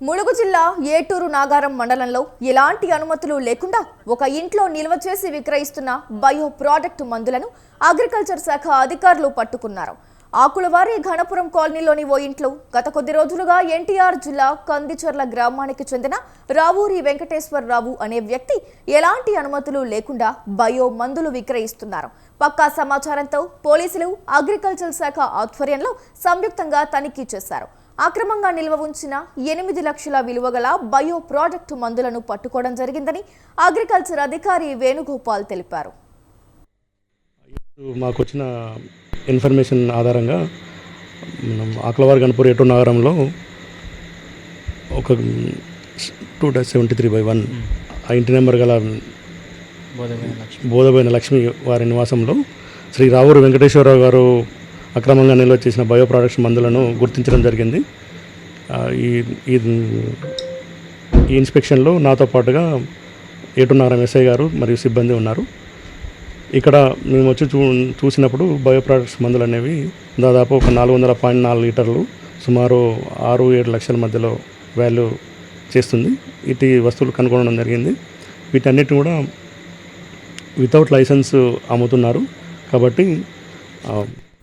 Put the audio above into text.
ములుగు జిల్లా ఏటూరు నాగారం మండలంలో ఎలాంటి అనుమతులు లేకుండా ఒక ఇంట్లో నిల్వ చేసి విక్రయిస్తున్న బయో ప్రోడక్ట్ మందులను అగ్రికల్చర్ శాఖ అధికారులు పట్టుకున్నారు. ఆకులవారి ఘనపురం కాలనీలోని ఓ ఇంట్లో గత కొద్ది రోజులుగా ఎన్టీఆర్ జిల్లా కందిచర్ల గ్రామానికి చెందిన రావూరి వెంకటేశ్వరరావు అనే వ్యక్తి ఎలాంటి అనుమతులు లేకుండా బయో మందులు విక్రయిస్తున్నారు. పక్కా సమాచారంతో పోలీసులు అగ్రికల్చర్ శాఖ ఆధ్వర్యంలో సంయుక్తంగా తనిఖీ చేశారు. అక్రమంగా నిల్వ ఉంచిన 8 లక్షల విలువగల బయో ప్రోడక్ట్ మందులను పట్టుకోవడం జరిగిందని అగ్రికల్చర్ అధికారి వేణుగోపాల్ తెలిపారు. మాకు వచ్చిన ఇన్ఫర్మేషన్ ఆధారంగా మనం ఆకులవారి గణపూర్ ఏటూరు నగరంలో ఒక 2-73/1 ఆ ఇంటి నెంబర్ గల బోధబోయిన లక్ష్మి వారి నివాసంలో శ్రీ రావూరి వెంకటేశ్వరరావు గారు అక్రమంగా నిల్వ చేసిన బయో ప్రొడక్ట్స్ మందులను గుర్తించడం జరిగింది. ఈ ఇన్స్పెక్షన్లో నాతో పాటుగా ఏటూరు నగరం ఎస్ఐ గారు మరియు సిబ్బంది ఉన్నారు. ఇక్కడ మేము వచ్చి చూసినప్పుడు బయో ప్రొడక్ట్స్ మందులు అనేవి దాదాపు ఒక 400.4 లీటర్లు సుమారు 6-7 లక్షల మధ్యలో వాల్యూ చేస్తుంది. ఇటు వస్తువులు కనుగొనడం జరిగింది. వీటన్నిటిని కూడా వితౌట్ లైసెన్స్ అమ్ముతున్నారు. కాబట్టి